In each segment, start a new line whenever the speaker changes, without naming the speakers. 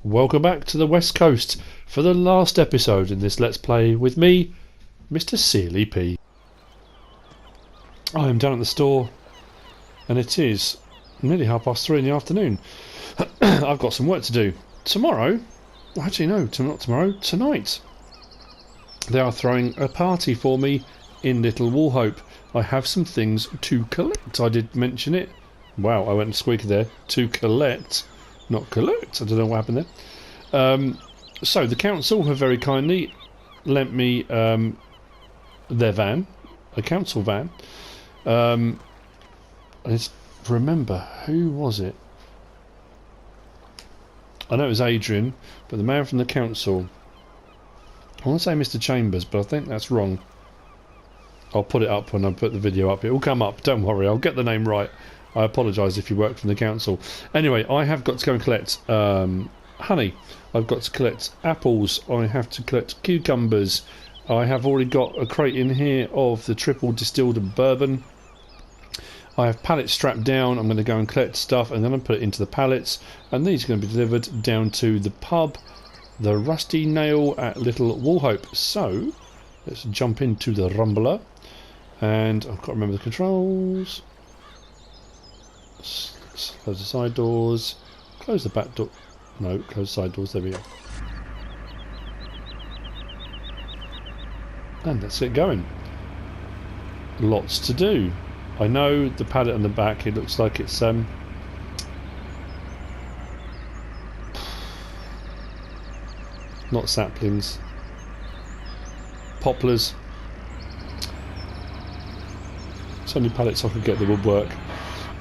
Welcome back to the West Coast for the last episode in this Let's Play with me, MrSealyp. I am down at the store and it is nearly 3:30 in the afternoon. I've got some work to do. Tomorrow, well, actually no, not tomorrow, tonight. They are throwing a party for me in Little Wallhope. I have some things to collect. I did mention it. Wow, I went squeaky there. To collect. Not collect. I don't know what happened there. So the council have very kindly lent me their van, a council van. Remember, who was it? I know it was Adrian, but the man from the council. I want to say Mr. Chambers, but I think that's wrong. I'll put it up when I put the video up. It will come up. Don't worry. I'll get the name right. I apologise if you work from the council. Anyway, I have got to go and collect honey. I've got to collect apples. I have to collect cucumbers. I have already got a crate in here of the triple distilled bourbon. I have pallets strapped down. I'm going to go and collect stuff and then I'll put it into the pallets. And these are going to be delivered down to the pub, the Rusty Nail at Little Wallhope. So, let's jump into the rumbler. And I've got to remember the controls. Close the side doors. Close the back door. No, close the side doors. There we go. And let's get going. Lots to do. I know the pallet on the back. It looks like it's not saplings. Poplars. So many pallets I could get that would work.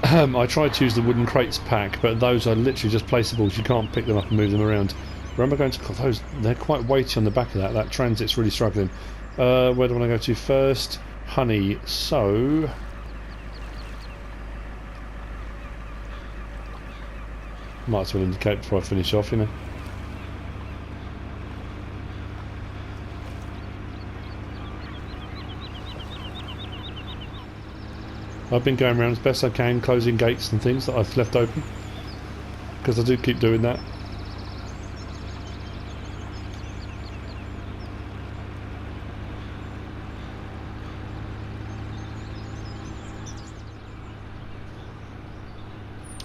I tried to use the wooden crates pack, but those are literally just placeables. You can't pick them up and move them around. Where am I going to? Those, they're quite weighty on the back of that. That transit's really struggling. Where do I want to go to first? Honey. So might as well indicate before I finish off, you know. I've been going around as best I can, closing gates and things that I've left open, because I do keep doing that.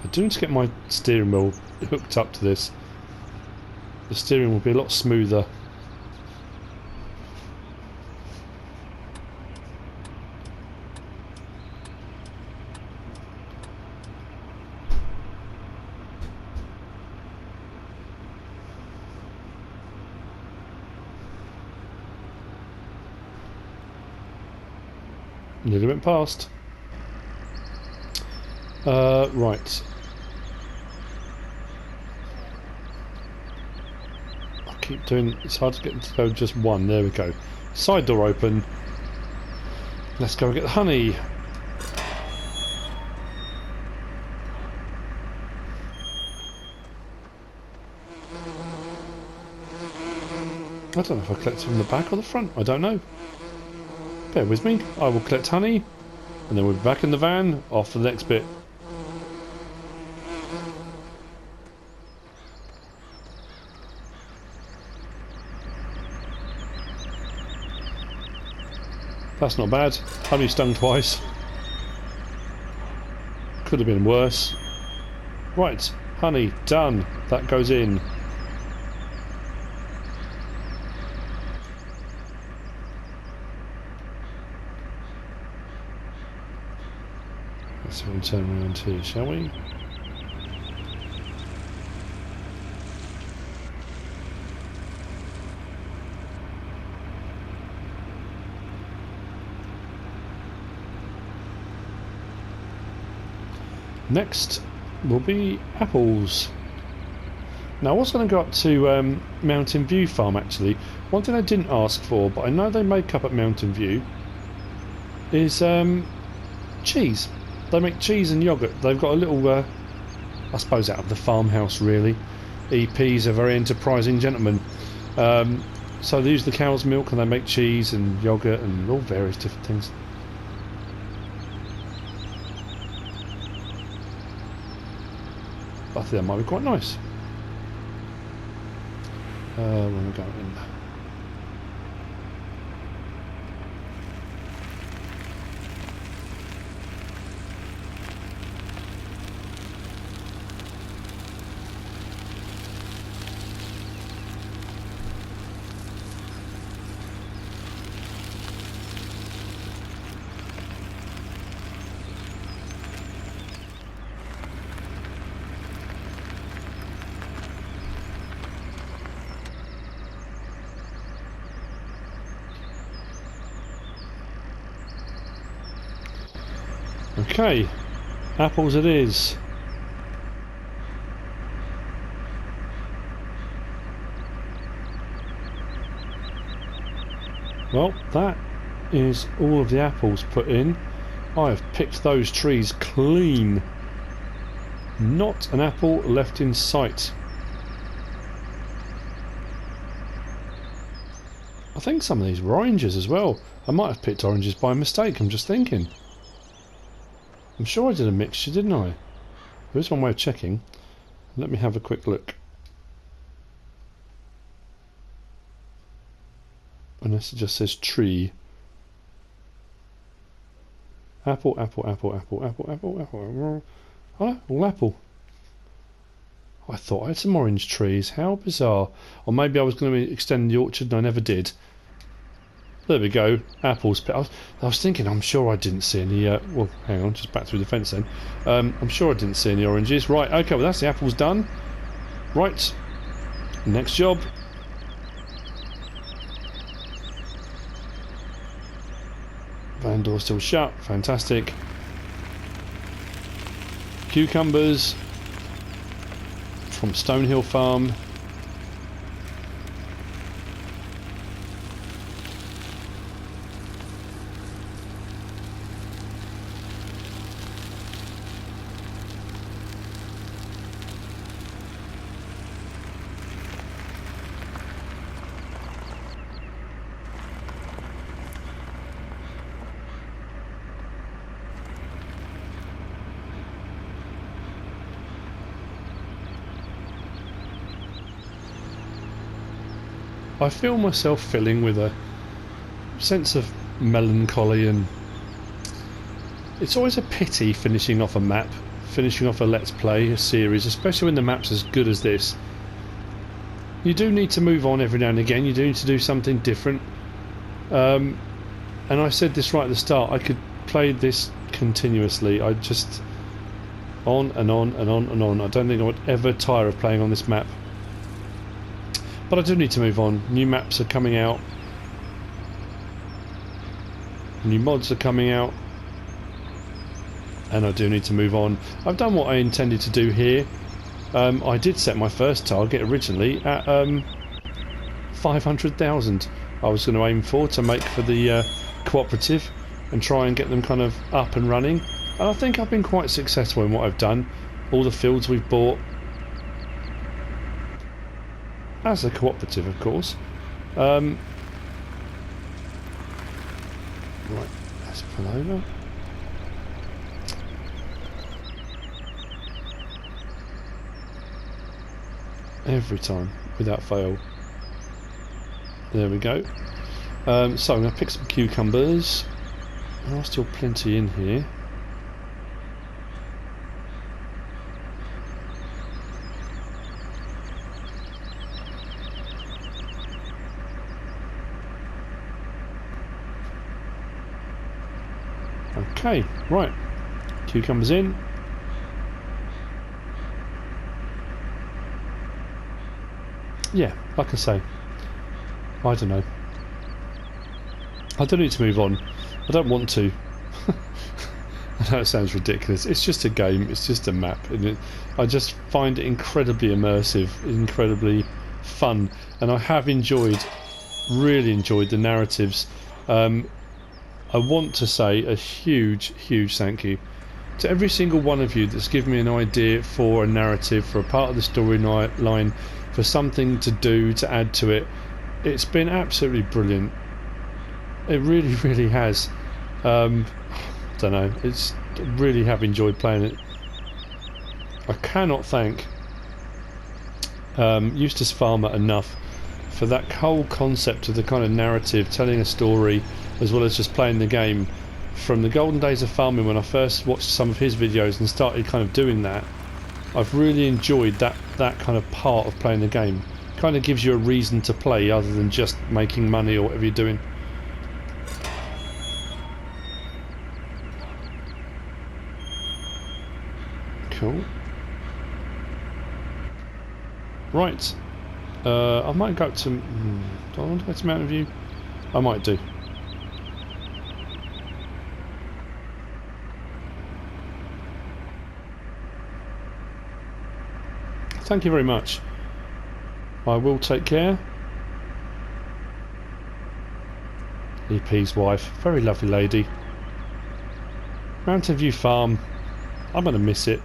I do need to get my steering wheel hooked up to this. The steering will be a lot smoother. Nearly went past. Right. I keep doing. It's hard to get to go just one. There we go. Side door open. Let's go and get the honey. I don't know if I collect it from the back or the front. I don't know. Bear with me. I will collect honey, and then we'll be back in the van, off for the next bit. That's not bad. Honey stung twice. Could have been worse. Right, honey, done. That goes in. So we'll turn around here, shall we? Next will be apples. Now I was going to go up to Mountain View Farm actually. One thing I didn't ask for, but I know they make up at Mountain View, is cheese. They make cheese and yoghurt. They've got a little, I suppose out of the farmhouse really. EP's a very enterprising gentleman. So they use the cow's milk and they make cheese and yoghurt and all various different things. I think that might be quite nice. Where am I going? Okay, apples it is. Well, that is all of the apples put in. I have picked those trees clean. Not an apple left in sight. I think some of these were oranges as well. I might have picked oranges by mistake, I'm just thinking. I'm sure I did a mixture, didn't I? There is one way of checking. Let me have a quick look. Unless it just says tree. Apple, apple, apple, apple, apple, apple, apple. Oh, all apple. I thought I had some orange trees. How bizarre. Or maybe I was going to extend the orchard and I never did. There we go, apples. I was thinking, I'm sure I didn't see any, well, hang on, just back through the fence then. I'm sure I didn't see any oranges. Right, okay, well that's the apples done. Right, next job. Van door still shut, fantastic. Cucumbers from Stonehill Farm. I feel myself filling with a sense of melancholy, and it's always a pity finishing off a map, finishing off a let's play, a series, especially when the map's as good as this. You do need to move on every now and again, you do need to do something different. And I said this right at the start, I could play this continuously. I just on and on and on and on. I don't think I would ever tire of playing on this map. But I do need to move on. New maps are coming out. New mods are coming out. And I do need to move on. I've done what I intended to do here. I did set my first target originally at 500,000. I was going to aim for to make for the cooperative and try and get them kind of up and running. And I think I've been quite successful in what I've done. All the fields we've bought. As a cooperative, of course. Right, let's pull over. Every time, without fail. There we go. So I'm going to pick some cucumbers. There are still plenty in here. Okay, right. Cucumbers in. Yeah, like I say, I don't know. I don't need to move on. I don't want to. I know it sounds ridiculous. It's just a game. It's just a map. And I just find it incredibly immersive, incredibly fun. And I have really enjoyed the narratives. I want to say a huge thank you to every single one of you that's given me an idea for a narrative, for a part of the storyline, for something to do, to add to it. It's been absolutely brilliant. It really has. I don't know. Really have enjoyed playing it. I cannot thank Eustace Farmer enough for that whole concept of the kind of narrative, telling a story, as well as just playing the game. From the golden days of farming, when I first watched some of his videos and started kind of doing that, I've really enjoyed that kind of part of playing the game. Kind of gives you a reason to play other than just making money or whatever you're doing. Cool. Right. I might go up to... do I want to go to Mountain View? I might do. Thank you very much. I will take care. EP's wife, very lovely lady. Mountain View Farm, I'm going to miss it.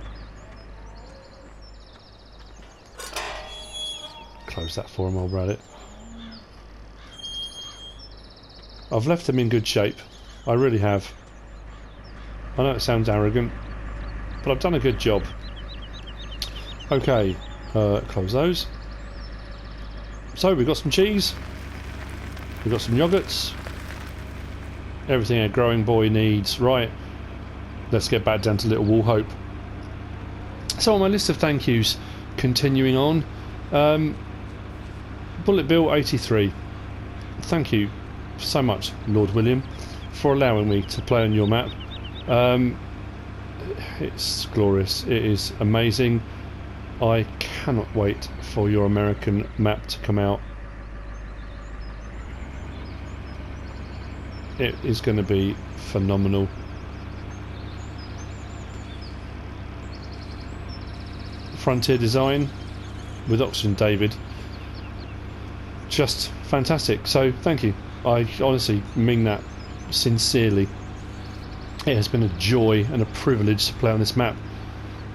Close that for him while we're at it. I've left them in good shape. I really have. I know it sounds arrogant, but I've done a good job. Okay, close those. So we've got some cheese, we've got some yogurts, everything a growing boy needs. Right, let's get back down to Little Wool Hope. So on my list of thank yous, continuing on, Bullet Bill 83. Thank you so much, Lord William, for allowing me to play on your map. It's glorious, it is amazing. I cannot wait for your American map to come out. It is going to be phenomenal. Frontier design with Oxygen David. Just fantastic. So thank you. I honestly mean that sincerely. It has been a joy and a privilege to play on this map.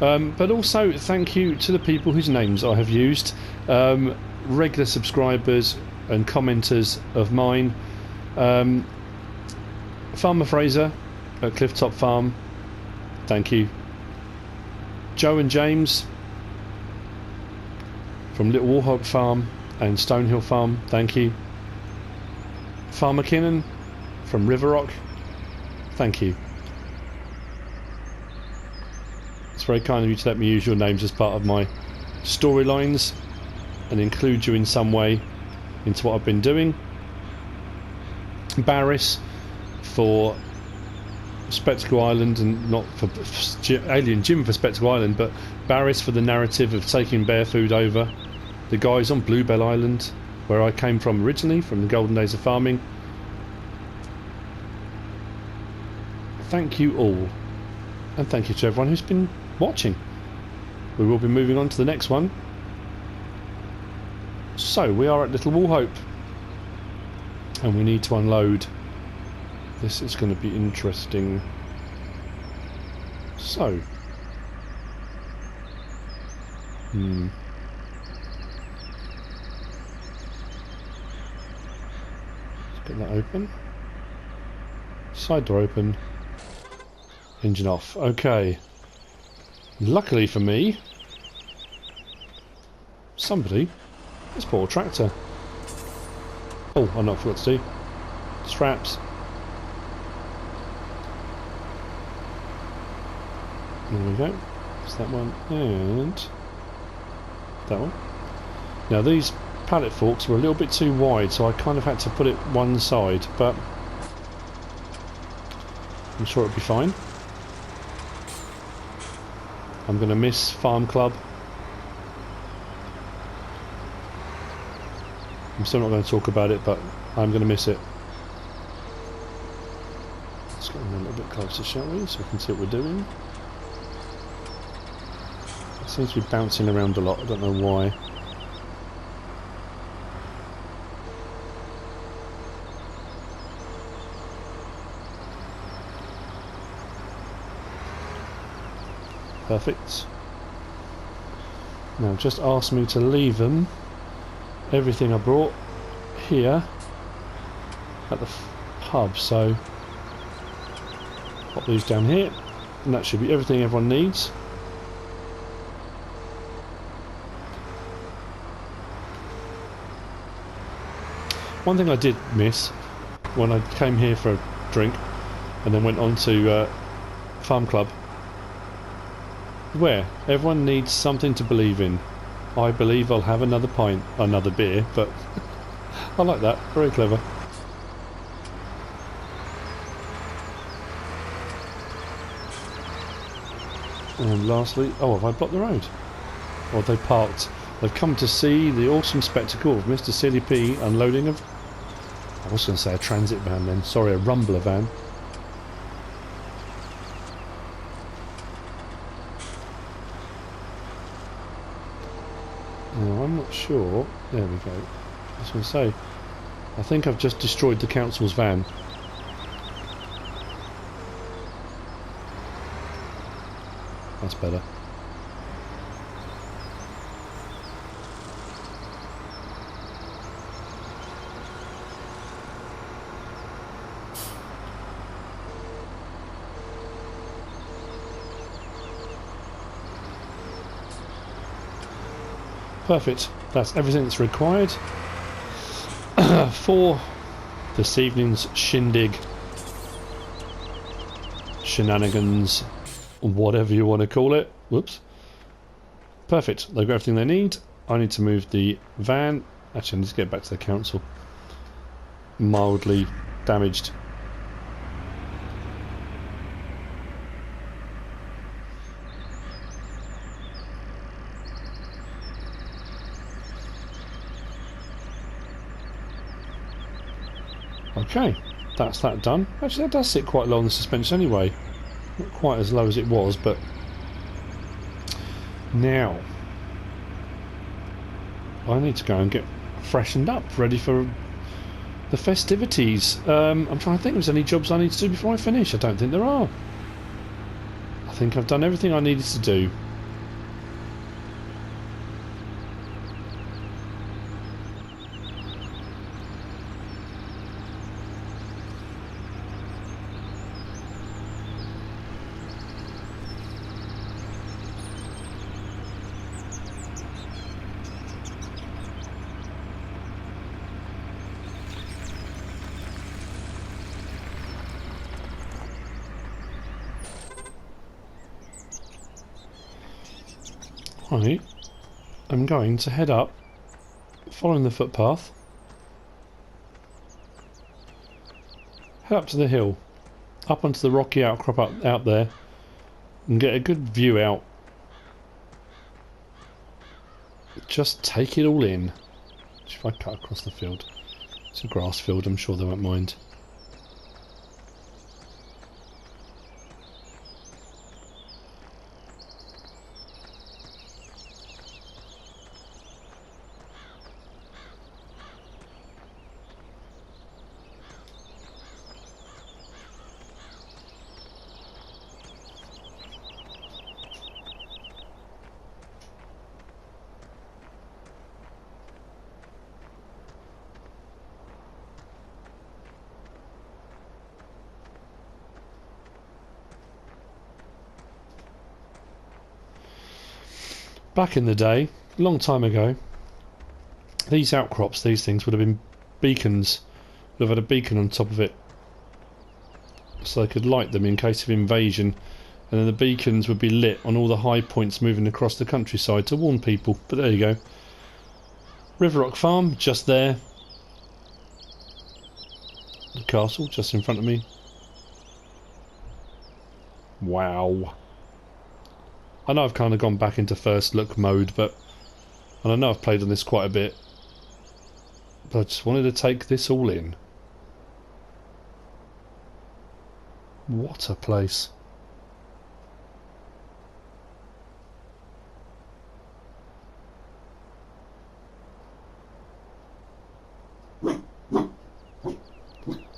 But also thank you to the people whose names I have used, regular subscribers and commenters of mine. Farmer Fraser at Clifftop Farm, thank you. Joe and James from Little Wool Hope Farm and Stonehill Farm, thank you. Farmer Kinnan from River Rock, thank you. It's very kind of you to let me use your names as part of my storylines and include you in some way into what I've been doing. Barris for Spectacle Island, and not for Alien Jim for Spectacle Island, but Barris for the narrative of taking bear food over. The guys on Bluebell Island, where I came from originally, from the golden days of farming. Thank you all, and thank you to everyone who's been watching. We will be moving on to the next one. So we are at Little Wool Hope and we need to unload. This is going to be interesting. So let's get that open. Side door open. Engine off. Okay. Luckily for me, somebody has bought a tractor. Oh, I know what I forgot to do. Straps. There we go. It's that one and that one. Now these pallet forks were a little bit too wide, so I kind of had to put it one side, but I'm sure it'll be fine. I'm going to miss Farm Club. I'm still not going to talk about it, but I'm going to miss it. Let's get in a little bit closer, shall we, so we can see what we're doing. It seems to be bouncing around a lot, I don't know why. Perfect. Now just ask me to leave them, everything I brought, here at the hub, so pop these down here and that should be everything everyone needs. One thing I did miss when I came here for a drink and then went on to Farm Club, where everyone needs something to believe in. I believe I'll have another pint, another beer, but I like that. Very clever. And lastly, oh, have I blocked the road? Or have they parked? They've come to see the awesome spectacle of MrSealyp unloading of... I was going to say a transit van then. Sorry, a rumbler van. Now, I'm not sure... There we go. I was going to say, I think I've just destroyed the council's van. That's better. Perfect. That's everything that's required for this evening's shindig, shenanigans, whatever you want to call it. Whoops. Perfect. They've got everything they need. I need to move the van. Actually, I need to get back to the council. Mildly damaged. Okay, that's that done. Actually, that does sit quite low on the suspension anyway. Not quite as low as it was, but... Now... I need to go and get freshened up, ready for the festivities. I'm trying to think if there's any jobs I need to do before I finish. I don't think there are. I think I've done everything I needed to do. Right, I'm going to head up, following the footpath, head up to the hill, up onto the rocky outcrop out there, and get a good view out. Just take it all in. If I cut across the field, it's a grass field, I'm sure they won't mind. Back in the day, a long time ago, these outcrops, these things would have been beacons. Would have had a beacon on top of it, so they could light them in case of invasion, and then the beacons would be lit on all the high points moving across the countryside to warn people. But there you go. Riverrock Farm, just there. The castle, just in front of me. Wow. I know I've kind of gone back into first look mode, and I know I've played on this quite a bit, but I just wanted to take this all in. What a place.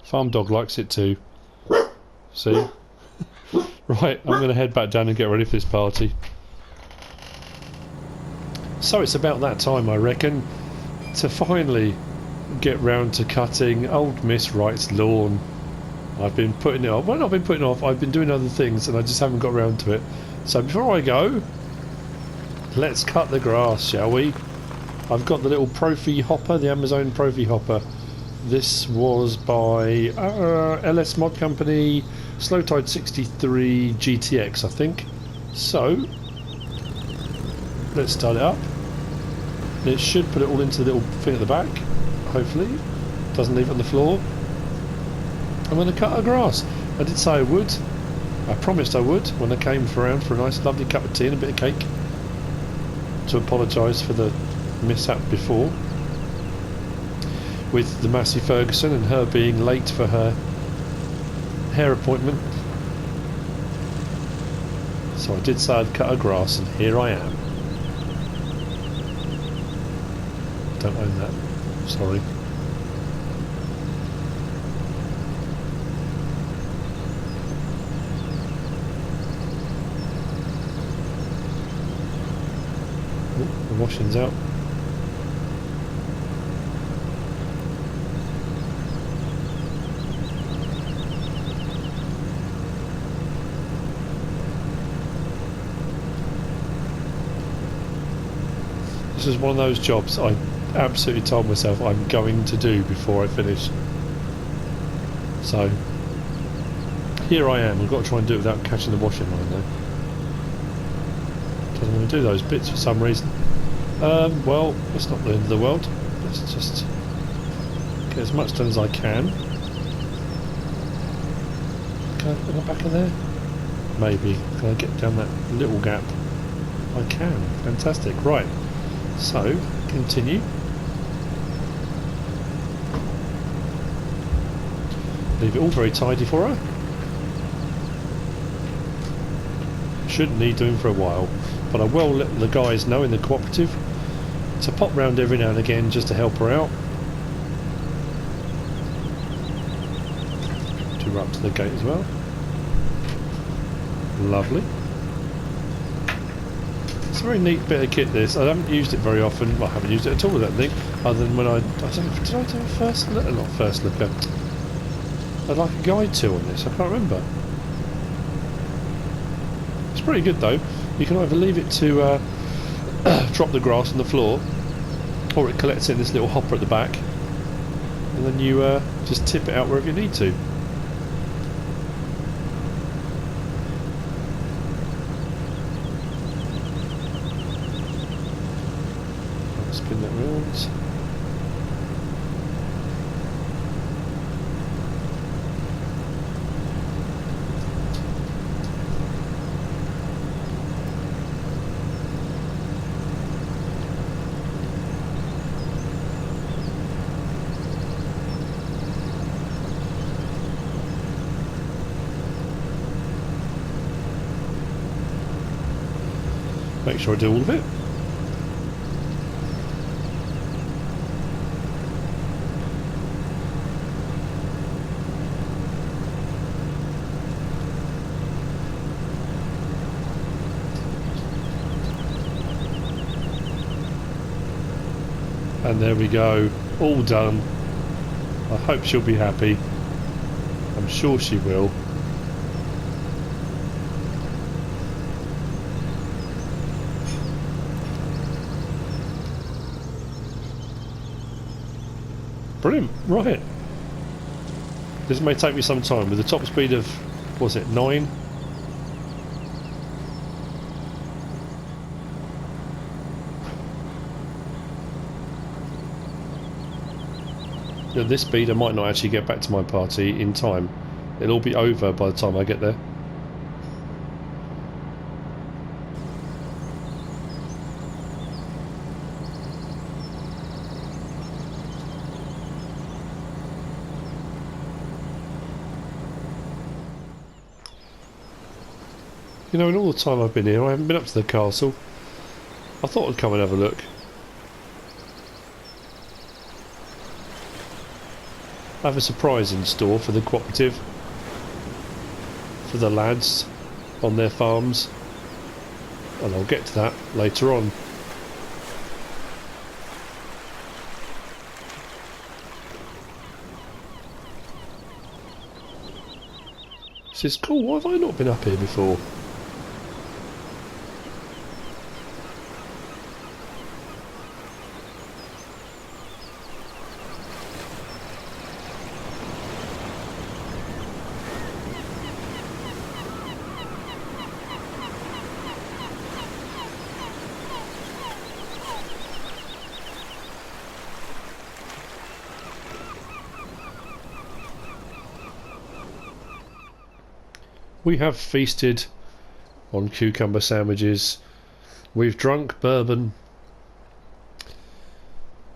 Farm dog likes it too. See? Right, I'm going to head back down and get ready for this party. So it's about that time, I reckon, to finally get round to cutting old Miss Wright's lawn. I've been putting it off. Well, not been putting it off, I've been doing other things and I just haven't got round to it. So before I go, let's cut the grass, shall we? I've got the little Profi hopper, the Amazon Profi hopper, This was by LS Mod Company, Slow Tide 63 GTX, I think. So, let's start it up. And it should put it all into the little thing at the back, hopefully. Doesn't leave it on the floor. I'm going to cut our grass. I did say I would. I promised I would when I came around for a nice lovely cup of tea and a bit of cake. To apologise for the mishap before. With the Massey Ferguson and her being late for her hair appointment. So I did say I'd cut her grass, and here I am. Don't own that. Sorry. Oh, the washing's out. This is one of those jobs I absolutely told myself I'm going to do before I finish. So here I am. I've got to try and do it without catching the washing line though. Doesn't want to do those bits for some reason. Well, it's not the end of the world. Let's just get as much done as I can. Can I put the back of there? Maybe. Can I get down that little gap? I can. Fantastic. Right. So, continue. Leave it all very tidy for her. Shouldn't need doing for a while, but I will let the guys know in the cooperative to pop round every now and again just to help her out. To her up to the gate as well. Lovely. It's a very neat bit of kit this. I haven't used it very often. Well, I haven't used it at all, I don't think. Other than when I don't know, did I do a first look? Not first look. I'd like a guide to on this. I can't remember. It's pretty good though. You can either leave it to drop the grass on the floor, or it collects it in this little hopper at the back, and then you just tip it out wherever you need to. Spin that round. Make sure I do all of it. And there we go, all done. I hope she'll be happy. I'm sure she will. Brilliant, right. This may take me some time with the top speed of, what was it, 9? At this speed I might not actually get back to my party in time. It'll all be over by the time I get there. You know, in all the time I've been here, I haven't been up to the castle. I thought I'd come and have a look. I have a surprise in store for the cooperative, for the lads on their farms, and I'll get to that later on. This is cool. Why have I not been up here before? We have feasted on cucumber sandwiches. We've drunk bourbon.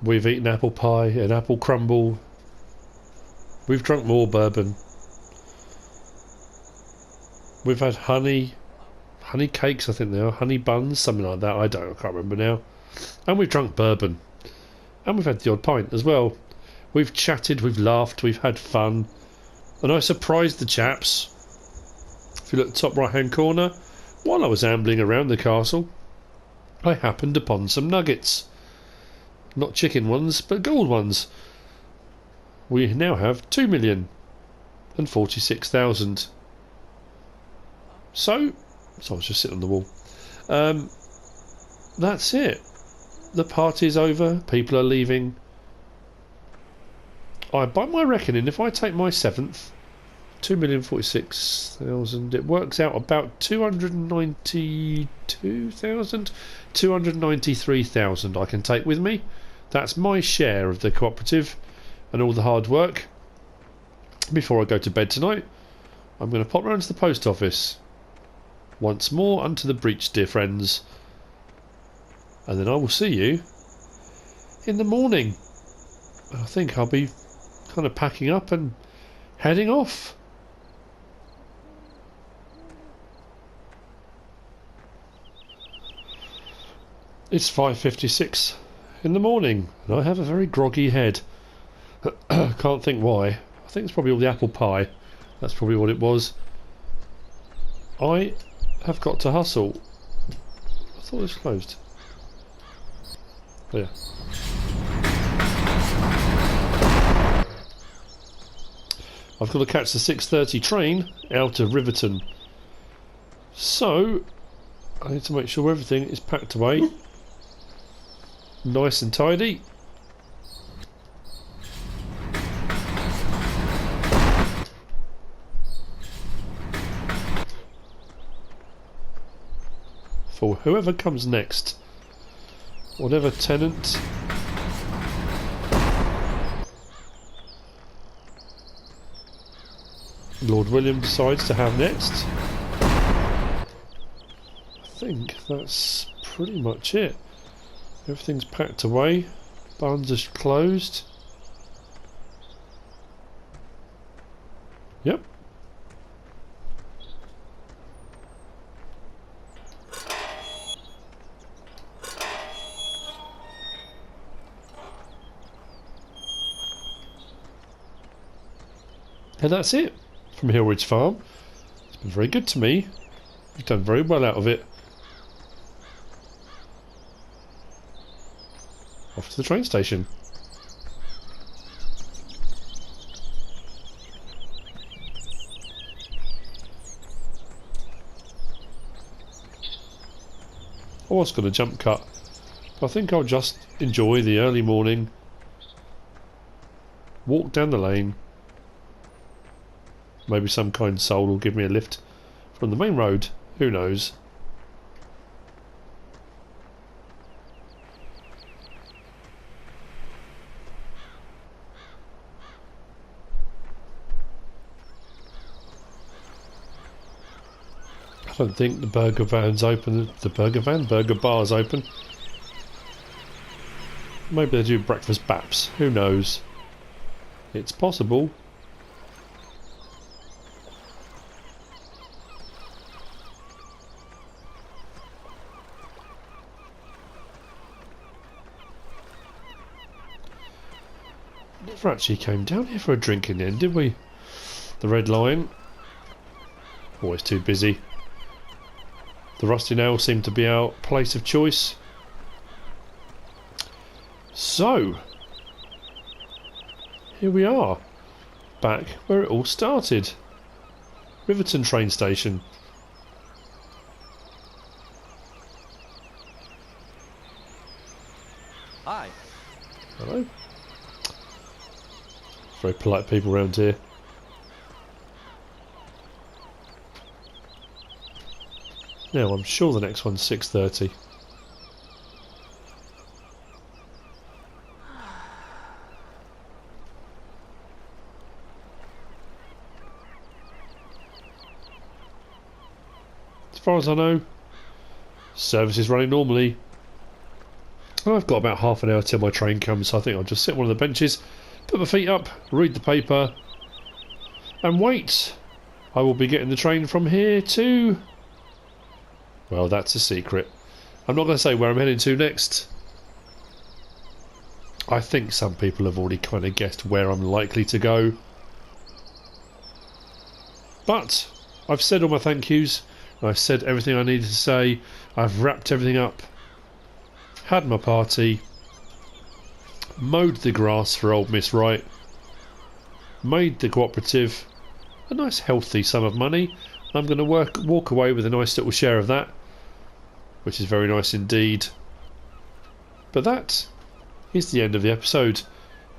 We've eaten apple pie and apple crumble. We've drunk more bourbon. We've had honey cakes, I think they are, honey buns, something like that. I can't remember now. And we've drunk bourbon. And we've had the odd pint as well. We've chatted, we've laughed, we've had fun. And I surprised the chaps. If you look at the top right hand corner, while I was ambling around the castle, I happened upon some nuggets. Not chicken ones, but gold ones. We now have 2,046,000. So I was just sitting on the wall. That's it. The party's over. People are leaving. By my reckoning, if I take my 7th, 2,046,000, it works out about 292,000, 293,000 I can take with me. That's my share of the cooperative and all the hard work. Before I go to bed tonight, I'm going to pop round to the post office. Once more unto the breach, dear friends. And then I will see you in the morning. I think I'll be kind of packing up and heading off. It's 5:56 in the morning and I have a very groggy head. Can't think why. I think it's probably all the apple pie. That's probably what it was. I have got to hustle. I thought it was closed. Oh, yeah. I've got to catch the 6:30 train out of Riverton. So I need to make sure everything is packed away. Nice and tidy. For whoever comes next. Whatever tenant Lord William decides to have next. I think that's pretty much it. Everything's packed away. Barns are closed. Yep. And that's it from Hillridge Farm. It's been very good to me. You've done very well out of it. Off to the train station. I was going to jump cut, but I think I'll just enjoy the early morning. Walk down the lane. Maybe some kind soul will give me a lift from the main road. Who knows? I don't think the burger van's open. The burger bar's open. Maybe they do breakfast baps. Who knows? It's possible. Never actually came down here for a drink in the end, did we? The Red Lion. Always too busy. The Rusty Nail seemed to be our place of choice. So, here we are. Back where it all started. Riverton train station.
Hi.
Hello. Very polite people around here. Now I'm sure the next one's 6:30. far as I know. Service is running normally. I've got about half an hour till my train comes, so I think I'll just sit on one of the benches, put my feet up, read the paper, and wait. I will be getting the train from here to... well, that's a secret. I'm not going to say where I'm heading to next. I think some people have already kind of guessed where I'm likely to go. But I've said all my thank yous. I've said everything I needed to say. I've wrapped everything up. Had my party. Mowed the grass for old Miss Wright. Made the cooperative a nice healthy sum of money. I'm going to walk away with a nice little share of that, which is very nice indeed. But that is the end of the episode.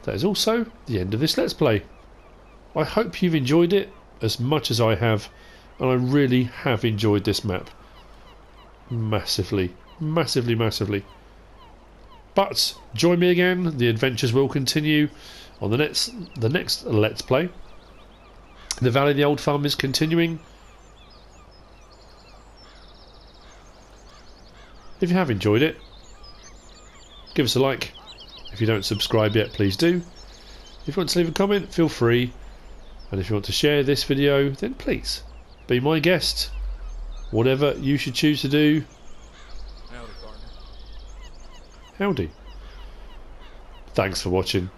That is also the end of this Let's Play. I hope you've enjoyed it as much as I have, and I really have enjoyed this map. Massively, massively, massively. But join me again, the adventures will continue on the next Let's Play. The Valley of the Old Farm is continuing. If you have enjoyed it, give us a like. If you don't subscribe yet, please do. If you want to leave a comment, feel free. And if you want to share this video, then please be my guest. Whatever you should choose to do.
Howdy, partner.
Howdy. Thanks for watching.